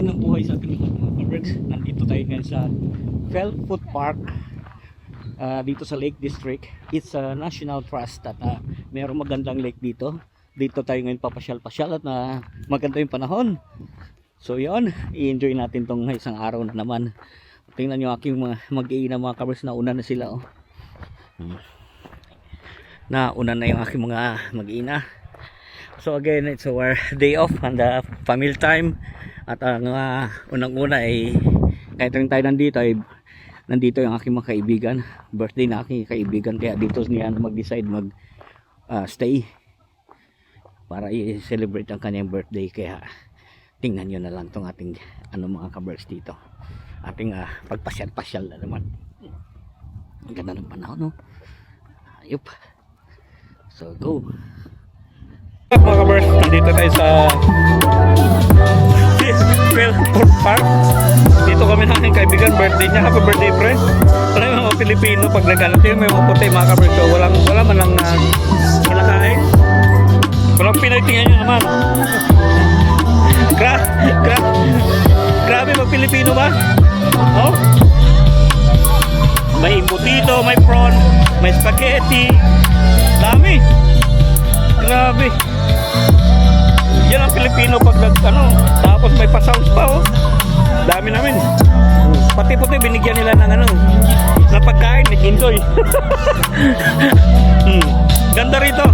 magandang buhay sa ating mga kabricks. Nandito tayo ngayon sa Felfoot Park, dito sa Lake District. It's a national trust at mayroong magandang lake dito. Dito tayo ngayon papasyal-pasyal at maganda yung panahon. So yun, i-enjoy natin tong isang araw na naman. Tingnan nyo aking mag-iina mga kabricks, nauna na sila. Oh. Nauna na yung aking mga mag-iina. So again, it's our day off and family time. At ang unang-una ay kahit rin tayo nandito yung aking mga kaibigan. Birthday na aking kaibigan, kaya dito niya mag-decide stay para i-celebrate ang kanyang birthday. Kaya tingnan nyo na lang tong ating mga kabricks dito. Ating pagpasyal-pasyal na naman. Ang ganda ng panahon, no? Ayup. So go. Mga kabricks, nandito tayo sa Felfoot Park. Dito kami ng aking kaibigan, birthday niya. Happy birthday, friend. Wala yung mga Pilipino pag nagkalat yun, may mga puti mga kabricks. So wala man lang malakain. Walang Pinoy, tingnan nyo naman. Grabe, mag Pilipino ba? Oh? May embutido, may prawn, may spaghetti. Dami. Grabe. Yan ang Pilipino pag tapos may pa-sounds pa, oh. Dami namin. Pati puti binigyan nila ng na pagkain, nag-enjoy. Ganda rito.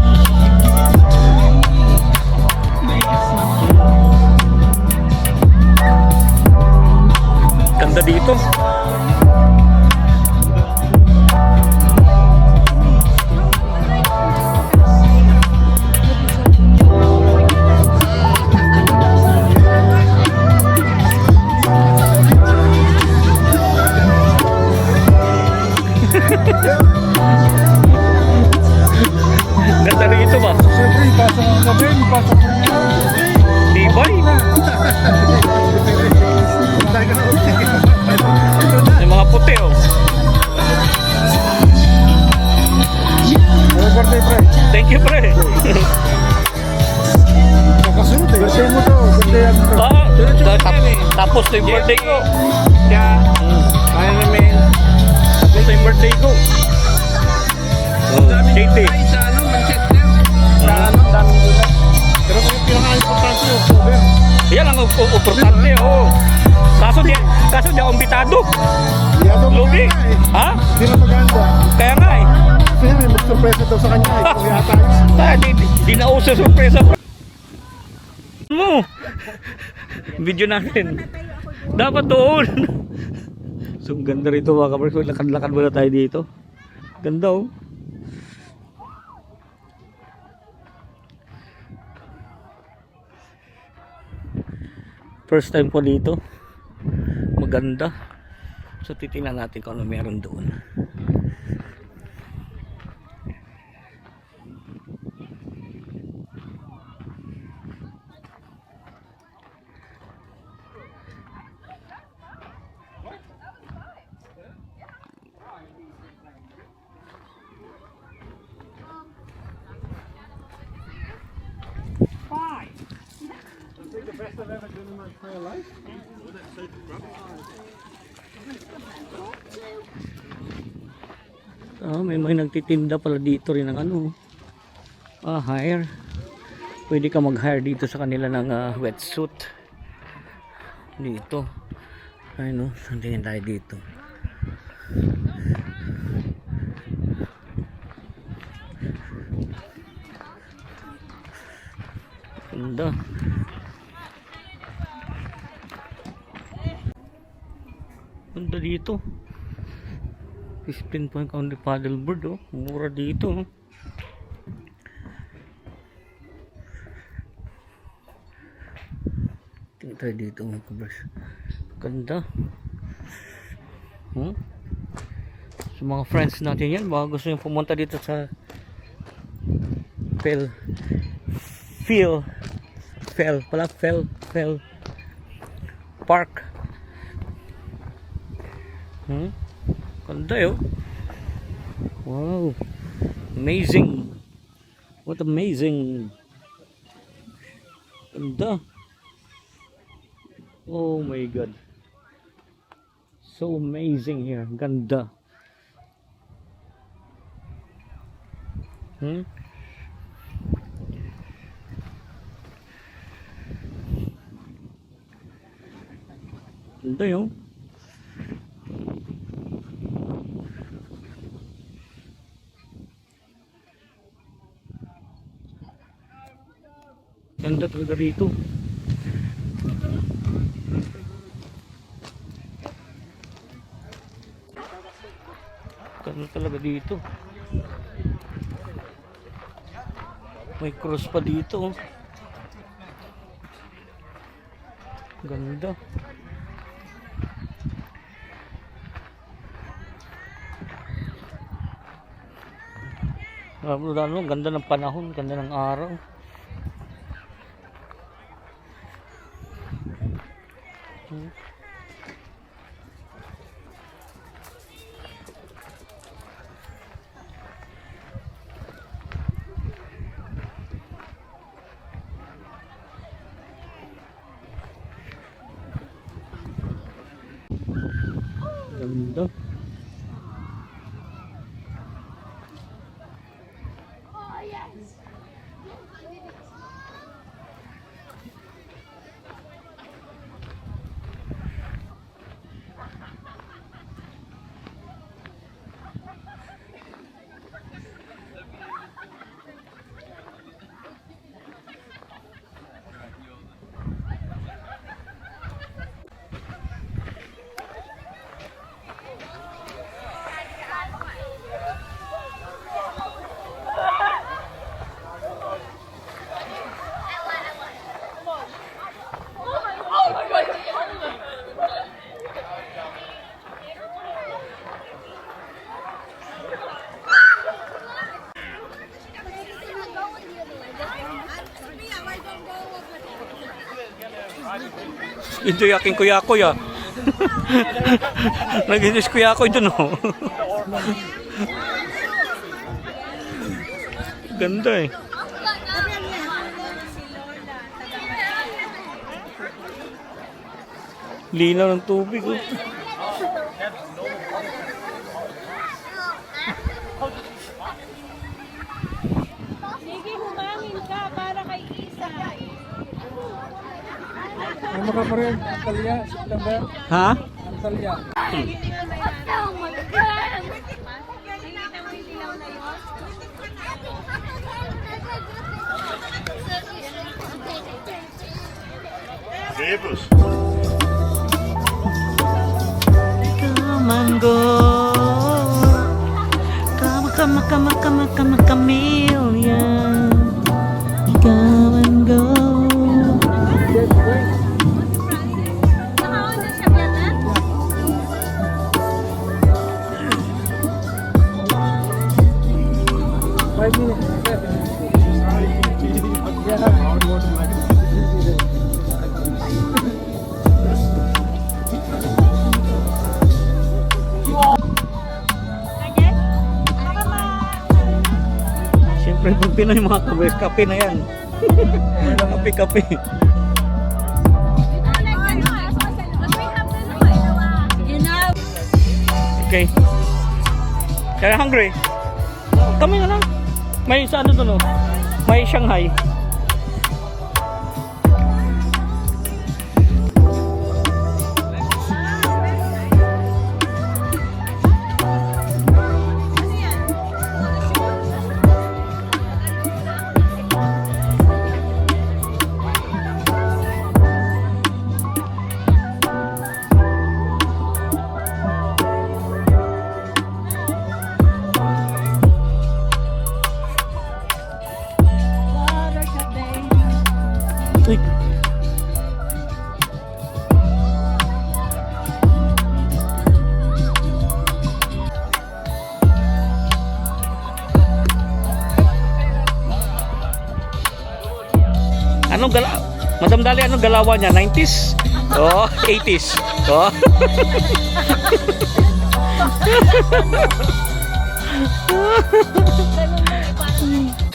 Ganda dito. Ganda rito ba? Siyempre, ipasok ang gabi, ipasok ang Tibay. Yung mga puti, oh. Happy birthday, pre. Thank you, pre. Nakasunod eh. Birthday mo to. Birthday yan to. Tapos na yung birthday ko. Kaya, kaya namin. Tapos na yung birthday ko. JT. Daming gulay. Pero kung pinaka-importante yung October. Yan ang importante, oh. Kaso di ako imbitado. Di ako Lugi. maganda eh. Ha? Di na maganda. Kaya nga eh. Kasi may mag-surpresa daw sa kanya eh. Kung yata Di na uso sorpresa. Mo. Video natin. Dapat doon. So ganda rito mga kabricks. Lakad-lakad muna tayo dito. Ganda, oh. First time ko dito. Maganda. So titingnan natin kung ano meron doon. May nagtitinda pala dito rin ng hire. Pwede ka mag-hire dito sa kanila ng wetsuit. Dito. Ayun, tingin tayo dito. Ganda. Ganda dito. 15 point on the paddleboard, oh. Mura dito, oh. Tingnan tayo dito mga kabers. Ganda. So mga friends natin yan, baka gusto nyo pumunta dito sa Fel Park. Ganda yun. Wow. Amazing. What amazing. Ganda. Oh my god. So amazing here. Ganda. Hmm? Ganda yun. Ganda talaga dito. Ganda talaga dito. May cross pa dito. Oh. Ganda. Ano, ganda ng panahon, ganda ng araw. Ganda. Enjoy aking kuya-kuy ah. Nag-enjoy kuya-kuy dun oh. Ganda eh. Linaw ng tubig oh. Sige, humangin ka para kay Isa. Ay, makaparin. Ang talya. Lang ba? Ha? Ang talya. Bebos. Come and go. Come, chameleon. Come and go. Five minutes. Siyempre pag Pinoy mga kabers, kape na yan. Kape. Okay. Kaya hungry? Kami na lang. May sa ano doon oh. May Shanghai. Uy. Anong Madam Dali, anong galawan niya? 90s? Oh, 80s. Oh.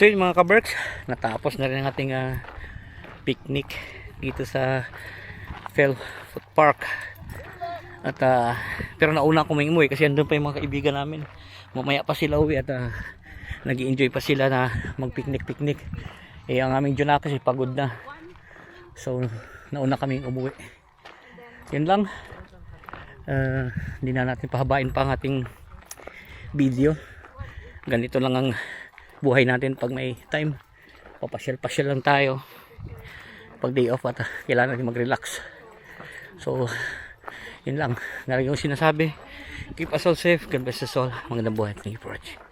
So yun mga ka-Berks, natapos na rin ang ating picnic dito sa Phil Food Park. At pero nauna ako may umuwi kasi andun pa yung mga kaibigan namin. Mamaya pa sila uwi at nag-i-enjoy pa sila na mag-picnic. Eh ang aming Junaka kasi pagod na. So nauna kaming umuwi. Yun lang. Hindi na natin pahabain pa ang ating video. Ganito lang ang buhay natin pag may time. Papasyal-pasyal lang tayo pag day off at kailangan natin mag-relax. So yun lang, nalagyan ko sinasabi. Keep us all safe. God bless us all. Magandang buhay. Thank you for watching.